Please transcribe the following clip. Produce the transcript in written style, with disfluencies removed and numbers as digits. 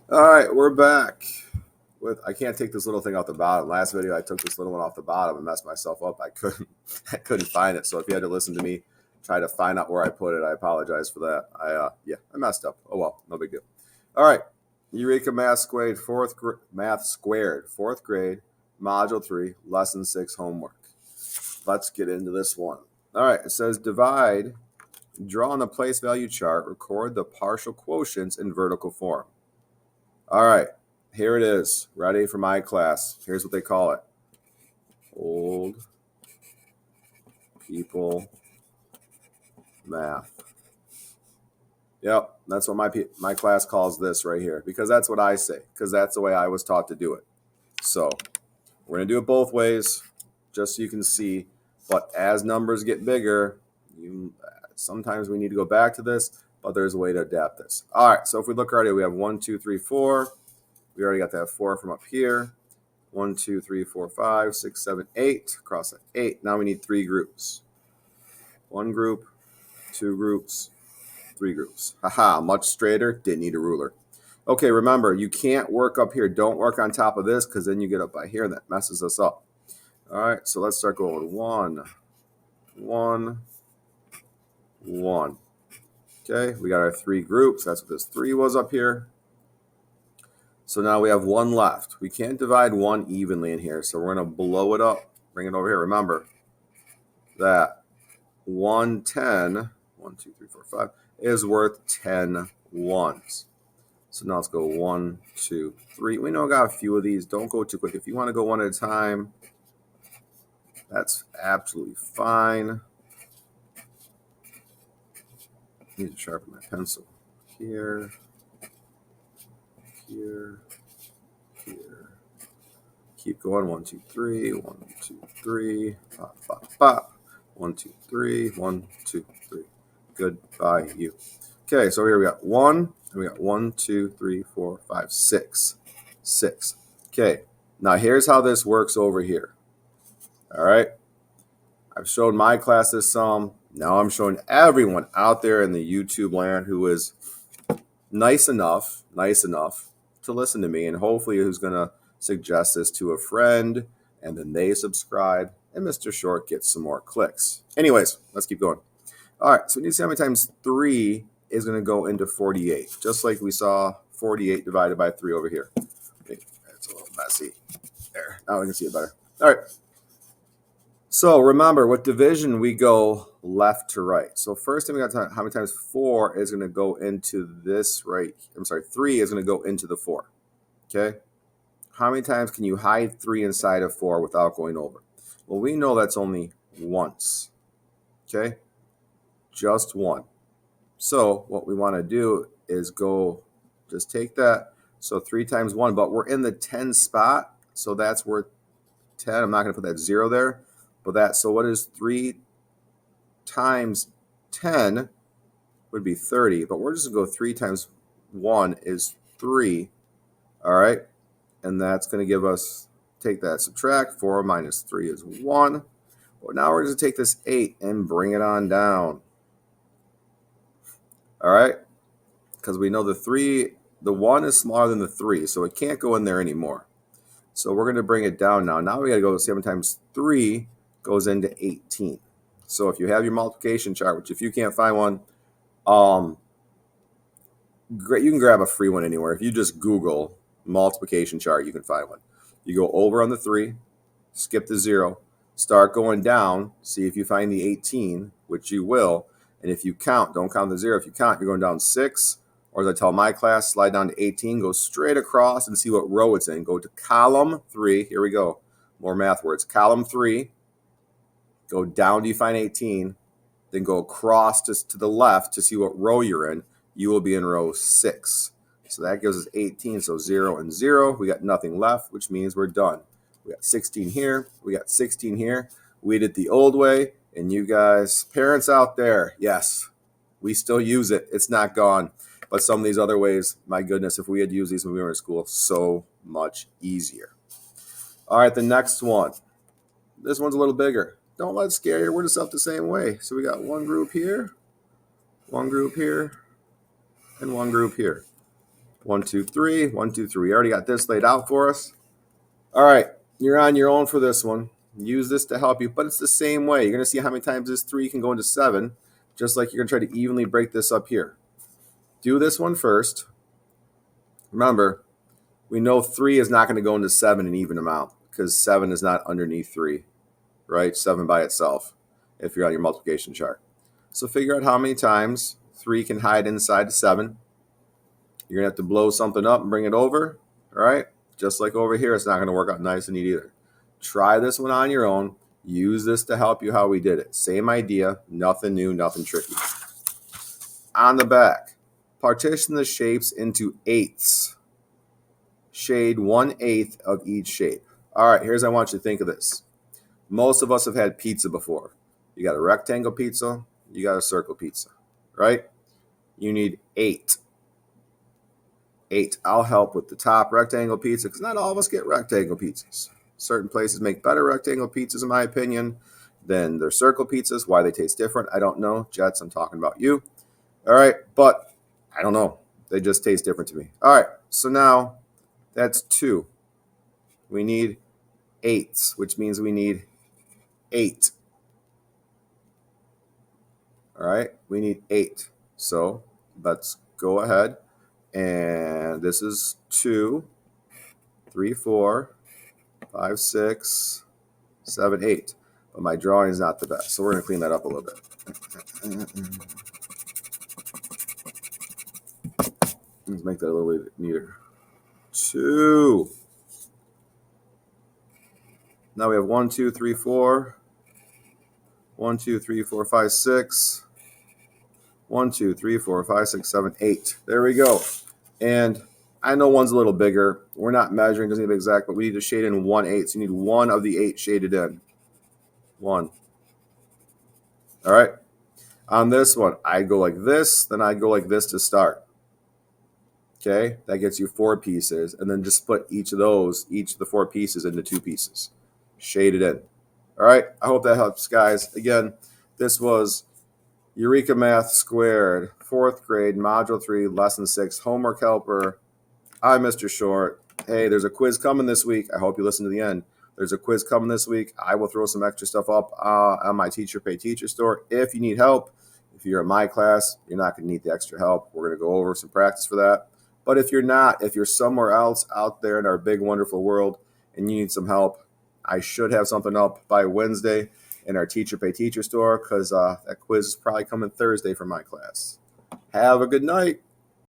All right, we're back. I can't take this little thing off the bottom. Last video I took this little one off the bottom and messed myself up. I couldn't I couldn't find it. So if you had to listen to me try to find out where I put it, I apologize for that. I messed up. Oh well, no big deal. All right. Eureka Math Squared, fourth grade, module 3, lesson 6 homework. Let's get into this one. All right, it says divide, draw on the place value chart, record the partial quotients in vertical form. All right, here it is. Ready for my class. Here's what they call it. Old people math. Yep, that's what my class calls this right here, because that's what I say, because that's the way I was taught to do it. So we're going to do it both ways, just so you can see. But as numbers get bigger, sometimes we need to go back to this, but there's a way to adapt this. All right, so if we look already, we have 1, 2, 3, 4. We already got that 4 from up here. 1, 2, 3, 4, 5, 6, 7, 8. Across that 8. Now we need 3 groups. 1 group, 2 groups, 3 groups. Haha, much straighter. Didn't need a ruler. Okay, remember, you can't work up here. Don't work on top of this, because then you get up by here, and that messes us up. All right, so let's start going 1, 1, 1. Okay, we got our 3 groups. That's what this 3 was up here. So now we have 1 left. We can't divide 1 evenly in here, so we're going to blow it up. Bring it over here. Remember that 110, 1, 2, 3, 4, 5, is worth 10 ones. So now let's go 1, 2, 3. We know I got a few of these. Don't go too quick. If you want to go one at a time, that's absolutely fine. I need to sharpen my pencil. Here, here, here. Keep going. 1, 2, 3. 1, 2, 3. Pop, pop, pop. 1, 2, 3. 1, 2, 3. Goodbye, you. Okay, so here we got 1. And we got 1, 2, 3, 4, 5, 6. 6. Okay, now here's how this works over here. All right. I've shown my class this some. Now I'm showing everyone out there in the YouTube land who is nice enough to listen to me, and hopefully who's going to suggest this to a friend, and then they subscribe, and Mr. Short gets some more clicks. Anyways, let's keep going. All right, so we need to see how many times 3 is going to go into 48, just like we saw 48 divided by 3 over here. It's a little messy. There, now we can see it better. All right. So remember, with division, we go left to right. So first thing we got to how many times 4 is going to go into this right. I'm sorry, 3 is going to go into the 4. Okay. How many times can you hide 3 inside of 4 without going over? Well, we know that's only once. Okay. Just 1. So what we want to do is just take that. So 3 times 1, but we're in the 10 spot. So that's worth 10. I'm not going to put that 0 there. But so what is 3 times 10 would be 30. But we're just going to go 3 times 1 is 3. All right. And that's going to give us, take that, subtract 4 minus 3 is 1. But now we're going to take this 8 and bring it on down. All right. Because we know the 1 is smaller than the 3. So it can't go in there anymore. So we're going to bring it down now. Now we got to go 7 times 3 goes into 18. So if you have your multiplication chart, which if you can't find one, great, you can grab a free one anywhere. If you just Google multiplication chart, you can find one. You go over on the 3, skip the 0, start going down, see if you find the 18, which you will. And if you count, don't count the 0. If you count, you're going down 6. Or as I tell my class, slide down to 18, go straight across and see what row it's in. Go to column 3. Here we go. More math words. Column 3. Go down till you find 18, then go across to the left to see what row you're in. You will be in row 6. So that gives us 18. So 0 and 0. We got nothing left, which means we're done. We got 16 here. We got 16 here. We did the old way. And you guys, parents out there, yes, we still use it. It's not gone. But some of these other ways, my goodness, if we had used these when we were in school, so much easier. All right, the next one. This one's a little bigger. Don't let it scare you. We're just up the same way. So we got 1 group here, 1 group here, and 1 group here. 1, 2, 3, 1, 2, 3. We already got this laid out for us. All right, you're on your own for this one. Use this to help you, but it's the same way. You're going to see how many times this 3 can go into 7, just like you're going to try to evenly break this up here. Do this one first. Remember, we know 3 is not going to go into 7 an even amount because 7 is not underneath 3, right? 7 by itself if you're on your multiplication chart. So figure out how many times 3 can hide inside 7. You're going to have to blow something up and bring it over, all right? Just like over here, it's not going to work out nice and neat either. Try this one on your own. Use this to help you how we did it. Same idea, nothing new, nothing tricky. On the back, partition the shapes into eighths. Shade 1/8 of each shape. All right, here's how I want you to think of this. Most of us have had pizza before. You got a rectangle pizza, you got a circle pizza, right? You need 8. 8. I'll help with the top rectangle pizza because not all of us get rectangle pizzas. Certain places make better rectangle pizzas, in my opinion, than their circle pizzas. Why they taste different, I don't know. Jets, I'm talking about you. All right, but I don't know. They just taste different to me. All right, so now that's 2. We need 8s, which means we need 8. All right, we need 8. So let's go ahead. And this is 2, 3, 4, 5, 6, 7, 8. But my drawing is not the best. So we're going to clean that up a little bit. Let's make that a little bit neater. 2. Now we have 1, 2, 3, 4. 1, 2, 3, 4, 5, 6. 1, 2, 3, 4, 5, 6, 7, 8. There we go. And I know one's a little bigger. We're not measuring, doesn't need to be exact, but we need to shade in 1/8. So you need 1 of the 8 shaded in. 1. All right. On this one, I go like this, then I go like this to start. Okay, that gets you 4 pieces, and then just split each of the 4 pieces into 2 pieces. Shade it in. All right, I hope that helps, guys. Again, this was Eureka Math Squared, 4th grade, Module 3, Lesson 6, homework helper. I'm Mr. Short. Hey, there's a quiz coming this week. I hope you listen to the end. There's a quiz coming this week. I will throw some extra stuff up on my Teacher Pay Teacher store if you need help. If you're in my class, you're not going to need the extra help. We're going to go over some practice for that. But if you're not, if you're somewhere else out there in our big, wonderful world and you need some help, I should have something up by Wednesday in our Teacher Pay Teacher store because that quiz is probably coming Thursday for my class. Have a good night.